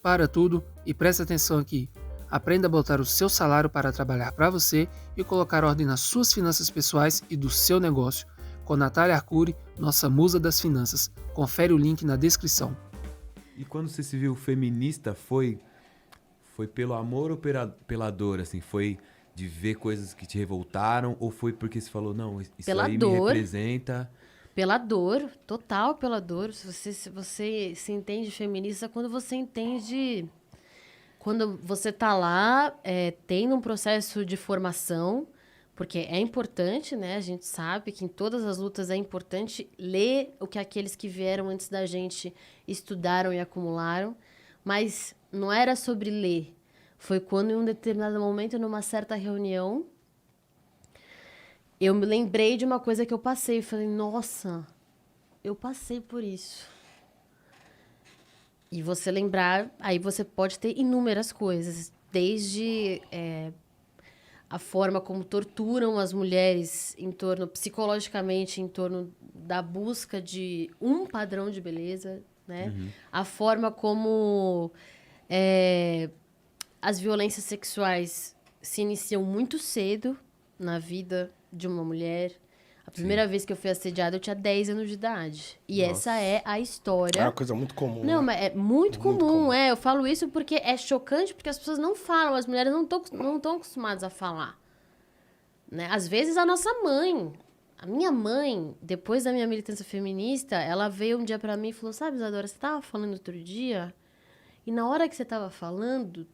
para tudo e presta atenção aqui. Aprenda a botar o seu salário para trabalhar para você e colocar ordem nas suas finanças pessoais e do seu negócio. Com Natália Arcuri, nossa musa das finanças. Confere o link na descrição. E quando você se viu feminista, foi pelo amor ou pela dor, assim? Foi de ver coisas que te revoltaram ou foi porque você falou, não, isso Pela aí dor. me representa? Pela dor, total pela dor. Se você se entende feminista quando você entende... Quando você tá lá, tendo um processo de formação, porque é importante, né? A gente sabe que em todas as lutas é importante ler o que aqueles que vieram antes da gente estudaram e acumularam, mas não era sobre ler. Foi quando, em um determinado momento, numa certa reunião, eu me lembrei de uma coisa que eu passei. Falei, nossa, eu passei por isso. E você lembrar, aí você pode ter inúmeras coisas, desde a forma como torturam as mulheres psicologicamente, em torno da busca de um padrão de beleza, né? Uhum. A forma como as violências sexuais se iniciam muito cedo na vida de uma mulher. A primeira vez que eu fui assediada, eu tinha 10 anos de idade. E Nossa. essa é a história. É uma coisa muito comum. Não, né? mas é muito comum. Eu falo isso porque é chocante, porque as pessoas não falam, as mulheres não estão acostumadas a falar. Né? Às vezes a nossa mãe, a minha mãe, depois da minha militância feminista, ela veio um dia pra mim e falou, sabe, Isadora, você tava falando outro dia, e na hora que você tava falando,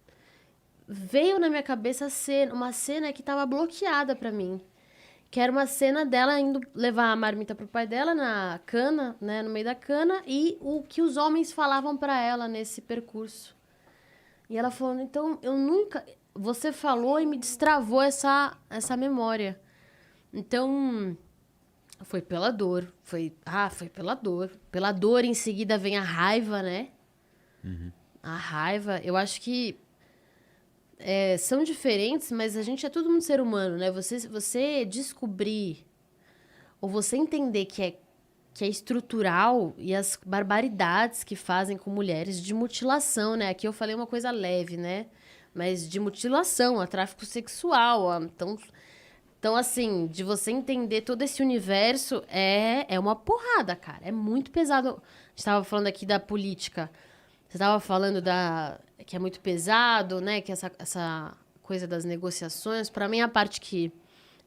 veio na minha cabeça uma cena que tava bloqueada pra mim. Que era uma cena dela indo levar a marmita pro pai dela na cana, né, no meio da cana, e o que os homens falavam pra ela nesse percurso. E ela falou, então, eu nunca... Você falou e me destravou essa memória. Então, foi pela dor. Foi pela dor. Pela dor, em seguida, vem a raiva, né? Uhum. A raiva, eu acho que são diferentes, mas a gente é todo mundo ser humano, né? Você descobrir ou você entender que é estrutural e as barbaridades que fazem com mulheres de mutilação, né? Aqui eu falei uma coisa leve, né? Mas de mutilação, a tráfico sexual. Então, assim, de você entender todo esse universo é uma porrada, cara. É muito pesado. A gente estava falando aqui da política. Você estava falando que é muito pesado, né? Que essa coisa das negociações. Para mim, a parte que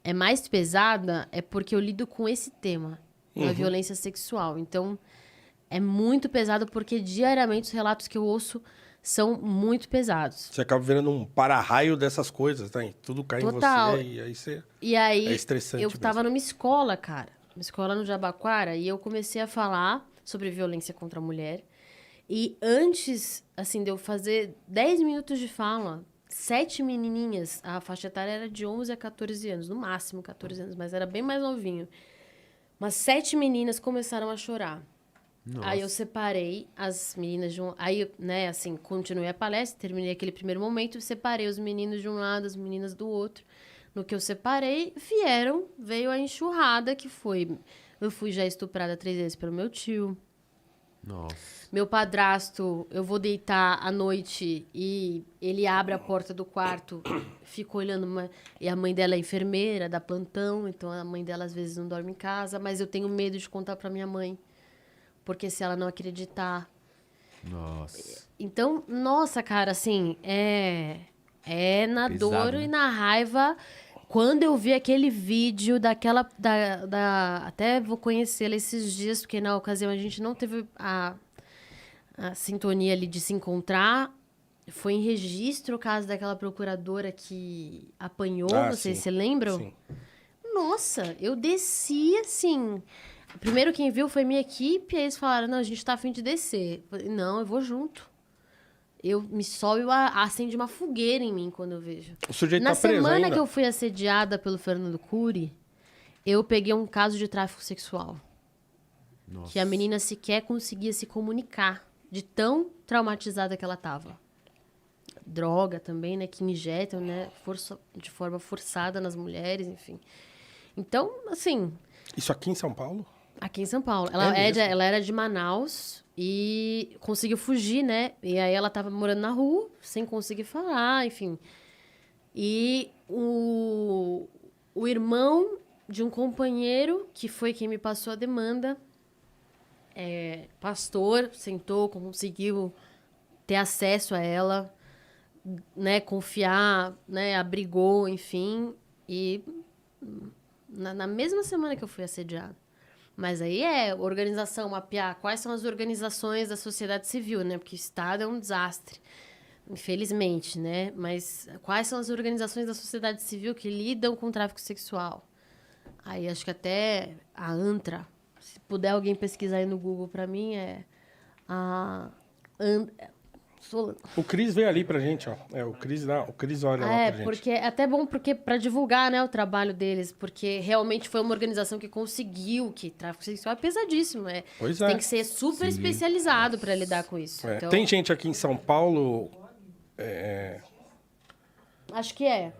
é mais pesada é porque eu lido com esse tema, da violência sexual. Então, é muito pesado porque diariamente os relatos que eu ouço são muito pesados. Você acaba virando um para-raio dessas coisas, tá? Tudo cai Total. em você e aí você... E aí, É estressante eu mesmo. tava numa escola, cara. Uma escola no Jabaquara. E eu comecei a falar sobre violência contra a mulher. E antes, assim, de eu fazer 10 minutos de fala, 7 menininhas, a faixa etária era de 11 a 14 anos, no máximo 14 anos, mas era bem mais novinho. Mas 7 meninas começaram a chorar. Nossa. Aí eu separei as meninas de um... Aí, né, assim, continuei a palestra, terminei aquele primeiro momento, separei os meninos de um lado, as meninas do outro. No que eu separei, veio a enxurrada, que foi... Eu fui já estuprada 3 vezes pelo meu tio. Nossa. Meu padrasto, eu vou deitar à noite e ele abre a porta do quarto, fica olhando... E a mãe dela é enfermeira, dá plantão, então a mãe dela às vezes não dorme em casa, mas eu tenho medo de contar pra minha mãe. Porque se ela não acreditar... Nossa. Então, nossa, cara, assim, na Pesado, dor né? e na raiva. Quando eu vi aquele vídeo daquela... até vou conhecê-la esses dias, porque na ocasião a gente não teve a sintonia ali de se encontrar. Foi em registro o caso daquela procuradora que apanhou, vocês sim. se lembram? Sim. Nossa, eu desci assim... Primeiro quem viu foi minha equipe, aí eles falaram, não, a gente tá a fim de descer. Eu falei, não, eu vou junto. Eu me solto, acende uma fogueira em mim quando eu vejo. O sujeito Na tá preso semana ainda? que eu fui assediada pelo Fernando Cury, eu peguei um caso de tráfico sexual. Nossa. Que a menina sequer conseguia se comunicar, de tão traumatizada que ela tava. Droga também, né, que injetam, né, de forma forçada nas mulheres, enfim. Então, assim... Isso aqui em São Paulo? Aqui em São Paulo. mesmo? Ela era de Manaus e conseguiu fugir, né? E aí ela tava morando na rua, sem conseguir falar, enfim. E o irmão de um companheiro, que foi quem me passou a demanda, pastor, sentou, conseguiu ter acesso a ela, né? Confiar, né? Abrigou, enfim. E na mesma semana que eu fui assediada. Mas aí organização, mapear quais são as organizações da sociedade civil, né? Porque o Estado é um desastre, infelizmente, né? Mas quais são as organizações da sociedade civil que lidam com o tráfico sexual? Aí acho que até a ANTRA, se puder alguém pesquisar aí no Google pra mim, a O Cris veio ali pra gente, ó. O Cris olha lá pra gente. porque é até bom para divulgar, né, o trabalho deles, porque realmente foi uma organização que conseguiu, que tráfico sexual é pesadíssimo, Pois tem é. que ser super especializado para lidar com isso. Então, Tem gente aqui em São Paulo... acho que é.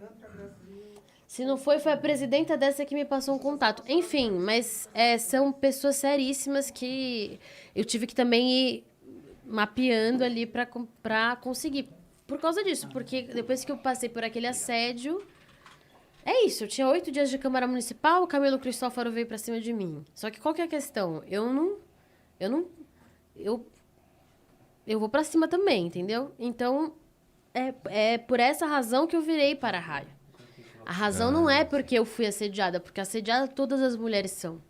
Se não foi a presidenta dessa que me passou um contato. Enfim, mas são pessoas seríssimas que eu tive que também ir mapeando ali pra conseguir. Por causa disso, porque depois que eu passei por aquele assédio... É isso, eu tinha 8 dias de Câmara Municipal, o Camilo Cristófaro veio pra cima de mim. Só que qual que é a questão? Eu vou pra cima também, entendeu? Então, é por essa razão que eu virei para-raio. A razão não é porque eu fui assediada, porque assediada todas as mulheres são.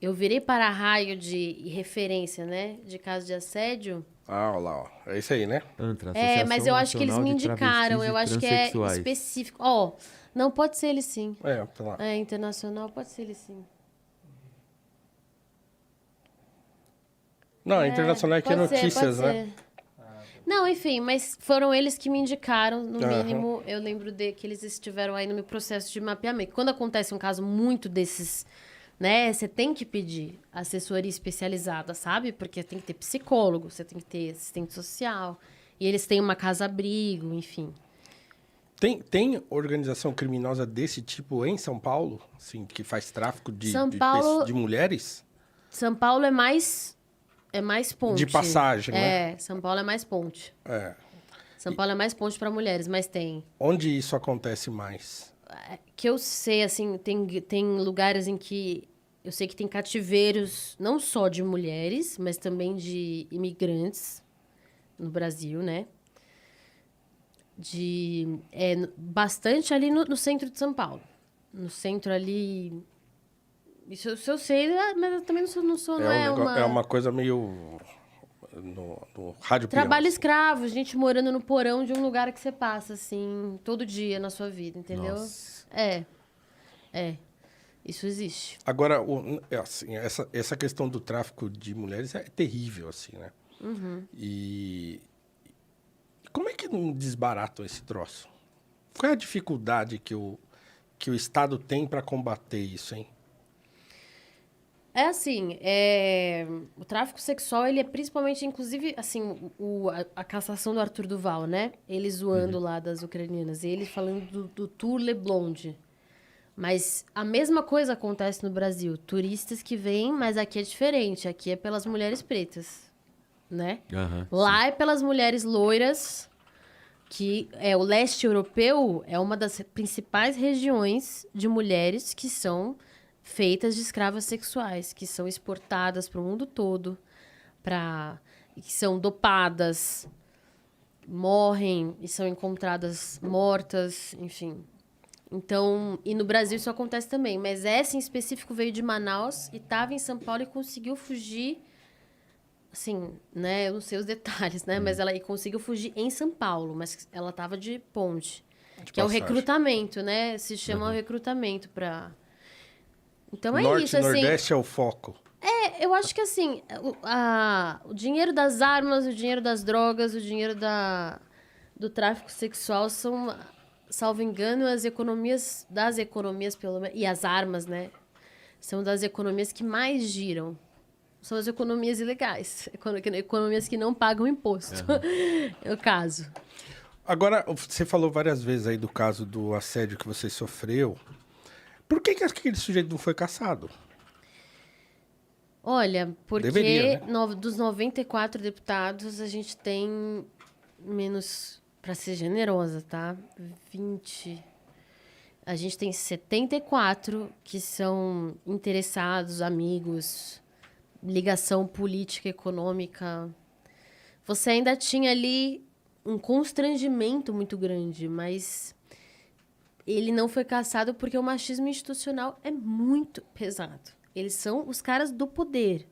Eu virei para-raio de referência, né? De caso de assédio. Ah, olha lá, ó. É isso aí, né? ANTRA, Mas eu acho que eles me Associação Nacional de indicaram. Eu acho que é Transexuais. específico. Ó, não pode ser ele sim. Tá lá. Internacional pode ser ele sim. Não, internacional é que é Pode ser, notícias, pode né? ser. Não, enfim, mas foram eles que me indicaram, no Aham. mínimo, eu lembro que eles estiveram aí no meu processo de mapeamento. Quando acontece um caso muito desses, né, você tem que pedir assessoria especializada, sabe? Porque tem que ter psicólogo, você tem que ter assistente social, e eles têm uma casa-abrigo, enfim. Tem organização criminosa desse tipo em São Paulo? Assim, que faz tráfico São Paulo- de mulheres? São Paulo é mais ponte. De passagem, né? São Paulo é mais ponte. É. São Paulo é mais ponte para mulheres, mas tem. Onde isso acontece mais? Que eu sei, assim, tem lugares em que eu sei que tem cativeiros não só de mulheres, mas também de imigrantes no Brasil, né? Bastante ali no centro de São Paulo. No centro ali... Isso eu sei, mas eu também É uma coisa meio... No rádio Trabalho peão, escravo, gente morando no porão de um lugar que você passa, assim, todo dia na sua vida, entendeu? Nossa. Isso existe. Agora, assim, essa questão do tráfico de mulheres é terrível, assim, né? Uhum. E como é que não desbaratam esse troço? Qual é a dificuldade que o Estado tem para combater isso, hein? É assim, o tráfico sexual, ele é principalmente, inclusive, assim, a cassação do Arthur Duval, né? Ele zoando lá das ucranianas, e ele falando do Tour Le Blonde. Mas a mesma coisa acontece no Brasil. Turistas que vêm, mas aqui é diferente. Aqui é pelas mulheres pretas, né? Aham, Lá é pelas mulheres loiras, que o leste europeu é uma das principais regiões de mulheres que são feitas de escravas sexuais, que são exportadas para o mundo todo, que são dopadas, morrem e são encontradas mortas, enfim. Então, e no Brasil isso acontece também, mas essa em específico veio de Manaus e estava em São Paulo e conseguiu fugir, assim, né, eu não sei os detalhes, né, mas ela conseguiu fugir em São Paulo, mas ela estava de ponte, que é o recrutamento, né, se chama o recrutamento para... Então é Norte isso, e assim... Nordeste é o foco. Eu acho que, assim, o dinheiro das armas, o dinheiro das drogas, o dinheiro do tráfico sexual são, salvo engano, as economias, pelo menos, e as armas, né? São das economias que mais giram. São as economias ilegais. Economias que não pagam imposto. É o caso. Agora, você falou várias vezes aí do caso do assédio que você sofreu. Por que aquele sujeito não foi caçado? Olha, porque Deveria, né? dos 94 deputados, a gente tem menos, para ser generosa, tá? 20. A gente tem 74 que são interessados, amigos, ligação política, econômica. Você ainda tinha ali um constrangimento muito grande, mas ele não foi cassado porque o machismo institucional é muito pesado. Eles são os caras do poder.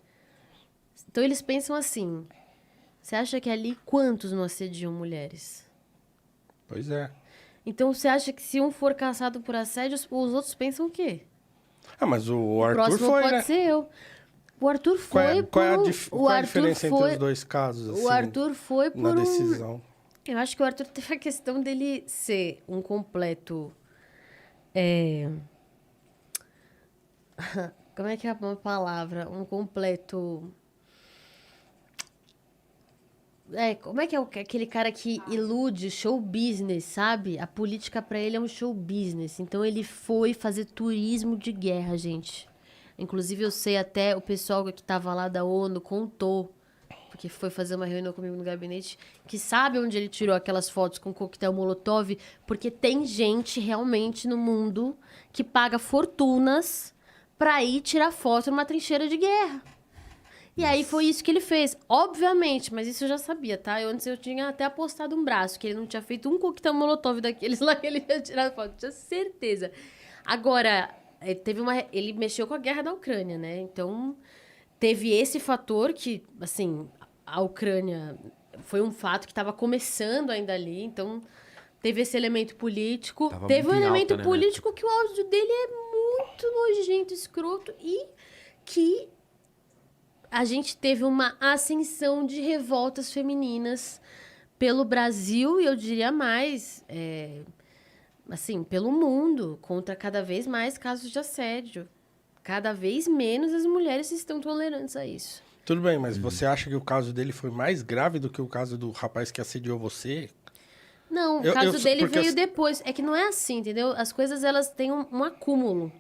Então eles pensam assim: você acha que ali quantos não assediam mulheres? Pois é. Então você acha que se um for caçado por assédio, os outros pensam o quê? Ah, mas o O Arthur próximo foi, pode né? ser eu. O Arthur foi Qual é a, por qual é a diferença entre foi, os dois casos, assim, o Arthur foi por na decisão? Eu acho que o Arthur teve a questão dele ser um completo... Como é que é uma palavra? Um completo... como é que é aquele cara que ilude show business, sabe? A política pra ele é um show business. Então ele foi fazer turismo de guerra, gente. Inclusive eu sei até o pessoal que tava lá da ONU contou, porque foi fazer uma reunião comigo no gabinete, que sabe onde ele tirou aquelas fotos com coquetel Molotov, porque tem gente realmente no mundo que paga fortunas pra ir tirar foto numa trincheira de guerra. E aí foi isso que ele fez. Obviamente, mas isso eu já sabia, tá? Antes eu tinha até apostado um braço, que ele não tinha feito um coquetel Molotov daqueles lá que ele ia tirar foto. Tinha certeza. Agora, ele mexeu com a guerra da Ucrânia, né? Então, teve esse fator que, assim, a Ucrânia foi um fato que estava começando ainda ali. Então, teve esse elemento político. Tava Teve um muito em elemento alta, né, político que o áudio dele é muito nojento, escroto e que... a gente teve uma ascensão de revoltas femininas pelo Brasil e eu diria mais, assim, pelo mundo, contra cada vez mais casos de assédio. Cada vez menos as mulheres estão tolerantes a isso. Tudo bem, mas você acha que o caso dele foi mais grave do que o caso do rapaz que assediou você? Não, o caso dele veio depois. É que não é assim, entendeu? As coisas, elas têm um acúmulo.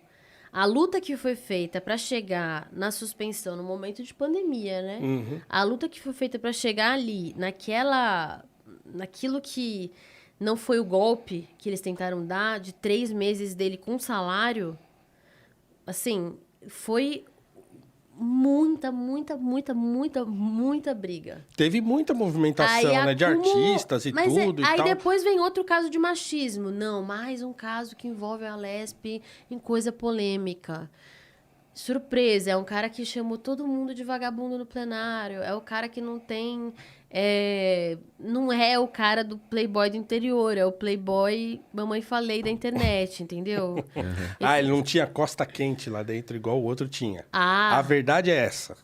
A luta que foi feita para chegar na suspensão no momento de pandemia, né? Uhum. A luta que foi feita para chegar ali, naquilo que não foi o golpe que eles tentaram dar, de 3 meses dele com salário, assim, foi muita briga. Teve muita movimentação, né? De artistas e Mas tudo e aí tal. depois vem outro caso de machismo. Não, mais um caso que envolve a Lespe em coisa polêmica. Surpresa, é um cara que chamou todo mundo de vagabundo no plenário. É o cara que não tem... não é o cara do playboy do interior. É o playboy mamãe falei da internet, entendeu? Ele não tinha costa quente lá dentro, igual o outro tinha. Ah. A verdade é essa.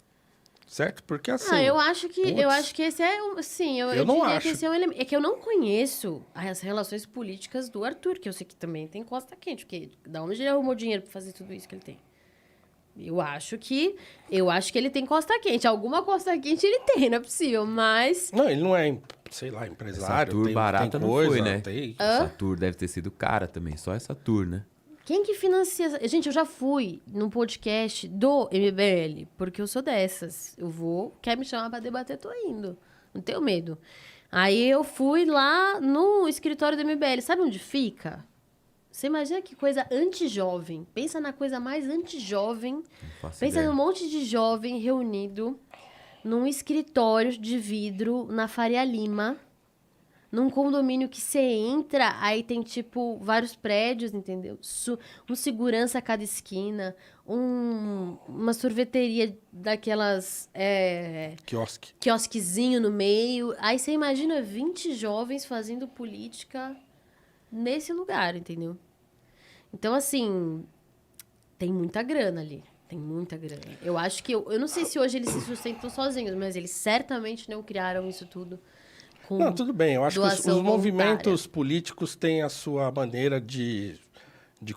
Certo? Porque assim... eu acho que esse é um... Sim, eu não diria acho. que esse é um elemento... É que eu não conheço as relações políticas do Arthur, que eu sei que também tem costa quente, porque da onde ele arrumou dinheiro pra fazer tudo isso que ele tem? Eu acho que ele tem costa quente. Alguma costa quente ele tem, não é possível, mas... Não, ele não é, sei lá, empresário. Essa tour barata tem não coisa, foi, né? Tem... Essa tour deve ter sido cara também, só essa tour, né? Quem que financia... Gente, eu já fui num podcast do MBL, porque eu sou dessas. Quer me chamar pra debater, tô indo. Não tenho medo. Aí eu fui lá no escritório do MBL. Sabe onde fica? Você imagina que coisa anti-jovem. Pensa na coisa mais anti-jovem. Pensa num monte de jovem reunido num escritório de vidro na Faria Lima, num condomínio que você entra, aí tem, tipo, vários prédios, entendeu? Um segurança a cada esquina, uma sorveteria daquelas... quiosquezinho no meio. Aí você imagina 20 jovens fazendo política nesse lugar, entendeu? Então, assim, tem muita grana ali. Tem muita grana. Eu acho que... Eu não sei se hoje eles se sustentam sozinhos, mas eles certamente não criaram isso tudo com Não, tudo bem. Eu acho que os doação movimentos voluntária. políticos têm a sua maneira de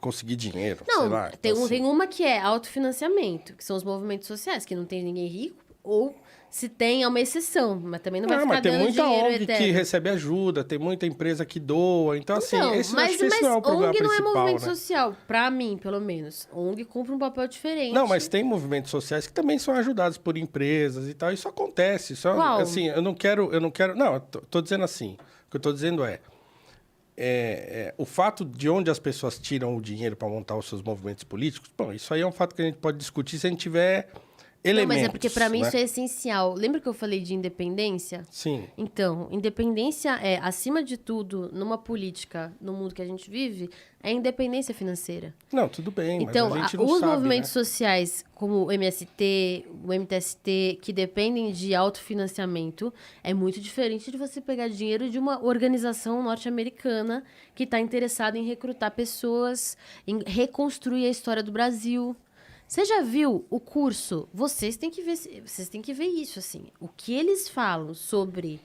conseguir dinheiro, Não, sei lá. tem Então, assim, uma que é autofinanciamento, que são os movimentos sociais, que não tem ninguém rico, Ou se tem, é uma exceção, mas também não vai Não, ficar mas tem dando muita dinheiro ONG que eterno. recebe ajuda, tem muita empresa que doa. Então, assim, Então, acho mas que esse não é o problema ONG não é principal, movimento né? social, pra mim, pelo menos. ONG cumpre um papel diferente. Não, mas tem movimentos sociais que também são ajudados por empresas e tal. Isso acontece. Isso, Qual? assim, eu não quero. Não, eu tô dizendo assim. O que eu tô dizendo o fato de onde as pessoas tiram o dinheiro para montar os seus movimentos políticos, bom, isso aí é um fato que a gente pode discutir se a gente tiver elementos. Não, mas é porque pra mim né? isso é essencial. Lembra que eu falei de independência? Sim. Então, independência é, acima de tudo, numa política, no mundo que a gente vive, é independência financeira. Não, tudo bem, Então, mas a gente não os sabe, movimentos né? sociais, como o MST, o MTST, que dependem de autofinanciamento, é muito diferente de você pegar dinheiro de uma organização norte-americana que está interessada em recrutar pessoas, em reconstruir a história do Brasil. Você já viu o curso? Vocês têm que ver isso, assim. O que eles falam sobre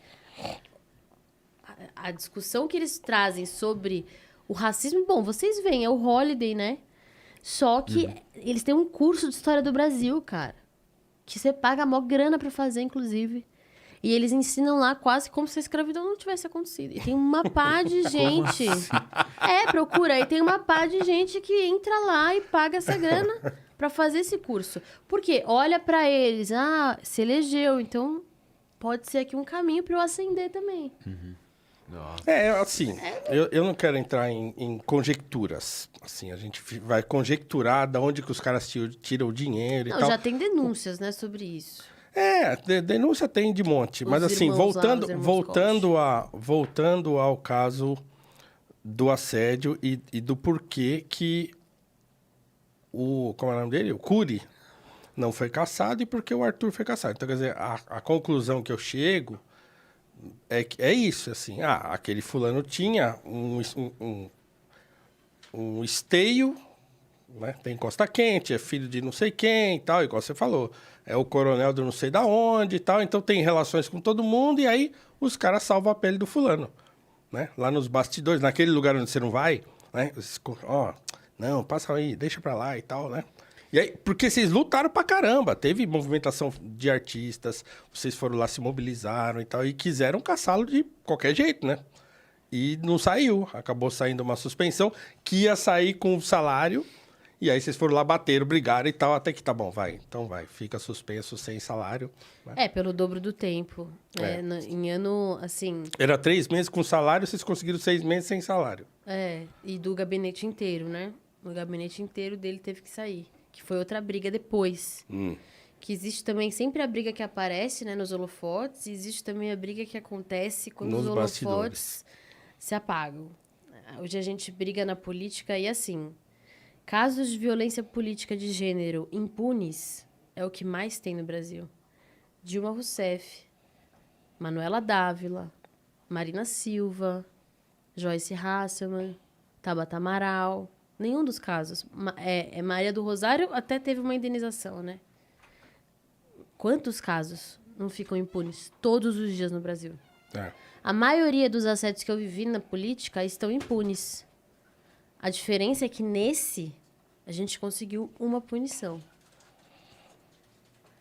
a discussão que eles trazem sobre o racismo. Bom, vocês veem, é o Holiday, né? Só que eles têm um curso de história do Brasil, cara. Que você paga a maior grana pra fazer, inclusive. E eles ensinam lá quase como se a escravidão não tivesse acontecido. E tem uma pá de gente. Procura. Aí tem uma pá de gente que entra lá e paga essa grana pra fazer esse curso. Porque olha pra eles, se elegeu, então pode ser aqui um caminho pra eu ascender também. Nossa. Assim, eu não quero entrar em conjecturas. Assim, a gente vai conjecturar de onde que os caras tiram o dinheiro Não, e tal. já tem denúncias, né, sobre isso. Denúncia tem de monte. Os Mas assim, irmãos lá, os irmãos voltando ao caso do assédio e do porquê que como é o nome dele? O Cury não foi cassado e porque o Arthur foi cassado. Então, quer dizer, a conclusão que eu chego é isso, assim. Aquele fulano tinha um esteio, né? Tem Costa Quente, é filho de não sei quem e tal, igual você falou. É o coronel do não sei da onde e tal, então tem relações com todo mundo e aí os caras salvam a pele do fulano, né? Lá nos bastidores, naquele lugar onde você não vai, né? Não, passa aí, deixa pra lá e tal, né? E aí, porque vocês lutaram pra caramba, teve movimentação de artistas, vocês foram lá, se mobilizaram e tal, e quiseram caçá-lo de qualquer jeito, né? E não saiu, acabou saindo uma suspensão, que ia sair com o salário, e aí vocês foram lá, bateram, brigaram e tal, até que tá bom, então vai, fica suspenso sem salário. Né? Pelo dobro do tempo. Né? Em ano, assim... Era 3 meses com salário, vocês conseguiram 6 meses sem salário. E do gabinete inteiro, né? O gabinete inteiro dele teve que sair. Que foi outra briga depois. Que existe também sempre a briga que aparece, né, nos holofotes, e existe também a briga que acontece quando Nos os holofotes bastidores. se apagam. Hoje a gente briga na política e, assim, casos de violência política de gênero impunes é o que mais tem no Brasil. Dilma Rousseff, Manuela Dávila, Marina Silva, Joyce Hasselmann, Tabata Amaral. Nenhum dos casos. Maria do Rosário até teve uma indenização, né? Quantos casos não ficam impunes todos os dias no Brasil? A maioria dos assédios que eu vivi na política estão impunes. A diferença é que nesse a gente conseguiu uma punição.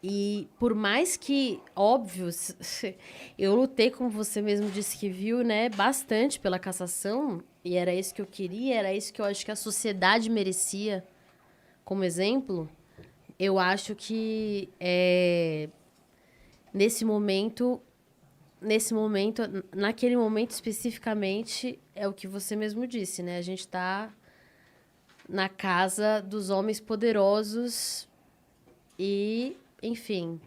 E por mais que, óbvio, eu lutei, como você mesmo disse que viu, né, bastante pela cassação, e era isso que eu queria, era isso que eu acho que a sociedade merecia como exemplo. Eu acho que naquele momento especificamente, é o que você mesmo disse, né? A gente está na casa dos homens poderosos e, enfim,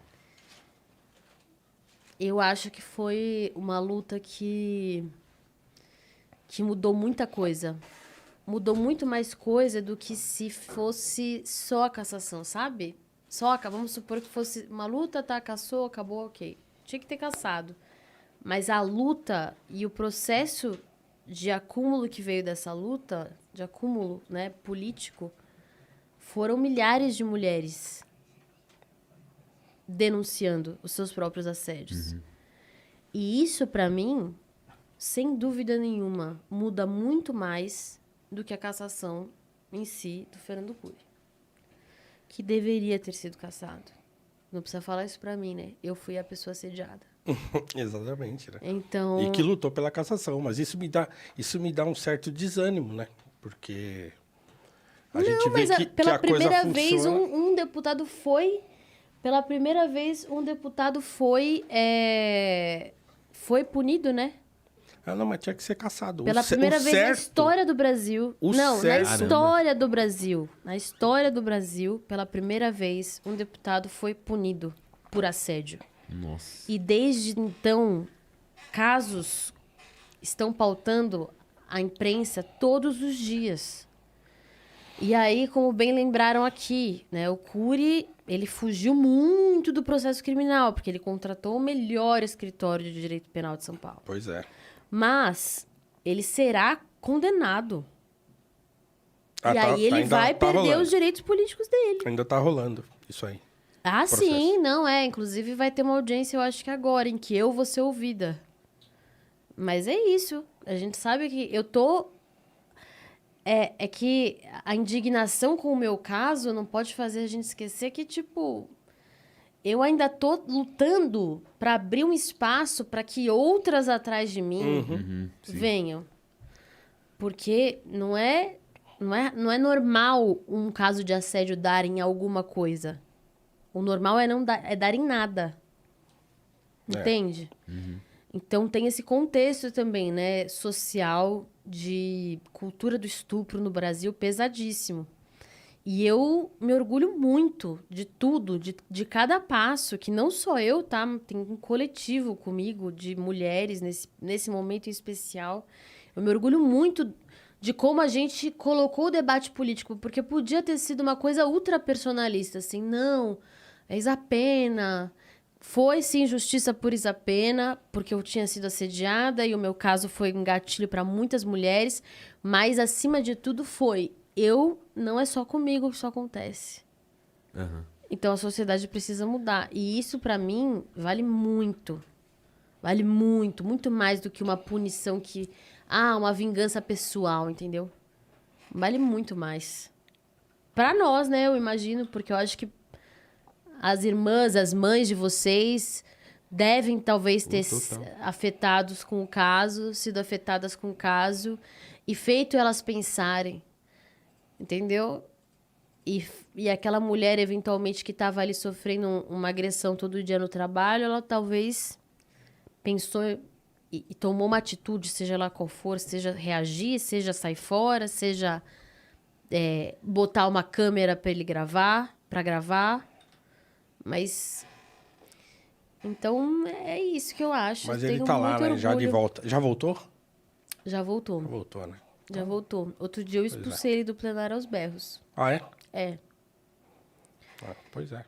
eu acho que foi uma luta que mudou muita coisa. Mudou muito mais coisa do que se fosse só a cassação, sabe? Vamos supor que fosse uma luta, cassou, acabou, ok. Tinha que ter cassado. Mas a luta e o processo de acúmulo que veio dessa luta, de acúmulo, né, político, foram milhares de mulheres denunciando os seus próprios assédios. E isso, pra mim, sem dúvida nenhuma, muda muito mais do que a cassação em si do Fernando Cury, que deveria ter sido cassado. Não precisa falar isso pra mim, né? Eu fui a pessoa assediada. Exatamente, né? Então... E que lutou pela cassação. Mas isso me dá um certo desânimo, né? Porque a gente vê mas que pela a coisa primeira vez funciona. um deputado foi... Pela primeira vez um deputado foi punido, né? Ah, não, mas tinha que ser caçado. Pela primeira vez na história do Brasil. Não, na certo. história do Brasil. Na história do Brasil, pela primeira vez, um deputado foi punido por assédio. Nossa. E desde então, casos estão pautando a imprensa todos os dias. E aí, como bem lembraram aqui, né, o Cury, ele fugiu muito do processo criminal, porque ele contratou o melhor escritório de direito penal de São Paulo. Pois é. Mas ele será condenado. Ah, e aí ele ainda vai perder rolando. os direitos políticos dele. Ainda tá rolando isso aí. Ah, Processo. sim, não é. Inclusive vai ter uma audiência, eu acho que agora, em que eu vou ser ouvida. Mas é isso. A gente sabe que eu tô... É que a indignação com o meu caso não pode fazer a gente esquecer que, tipo... Eu ainda tô lutando para abrir um espaço para que outras atrás de mim venham. Porque não é normal um caso de assédio dar em alguma coisa. O normal é não dar, é dar em nada. Entende? Então tem esse contexto também, né, social de cultura do estupro no Brasil pesadíssimo. E eu me orgulho muito de tudo, de cada passo, que não só eu, tá? Tem um coletivo comigo de mulheres nesse momento em especial. Eu me orgulho muito de como a gente colocou o debate político, porque podia ter sido uma coisa ultra personalista, assim, não, é Isapena. Foi, sim, justiça por Isapena, porque eu tinha sido assediada e o meu caso foi um gatilho para muitas mulheres, mas, acima de tudo, não é só comigo que isso acontece. Uhum. Então a sociedade precisa mudar. E isso, pra mim, vale muito. Vale muito, muito mais do que uma punição uma vingança pessoal, entendeu? Vale muito mais. Pra nós, né, eu imagino, porque eu acho que as irmãs, as mães de vocês devem talvez ter afetados com o caso, sido afetadas com o caso, e feito elas pensarem. Entendeu? E aquela mulher, eventualmente, que estava ali sofrendo uma agressão todo dia no trabalho, ela talvez pensou e tomou uma atitude, seja lá qual for, seja reagir, seja sair fora, seja botar uma câmera para ele gravar. Mas... Então, é isso que eu acho. Mas eu ele tenho tá lá, muito né? orgulho. Já de volta. Já voltou? Já voltou. Já voltou, né? Já voltou. Outro dia eu expulsei ele do plenário aos berros. Ah, é? É. Ah, pois é.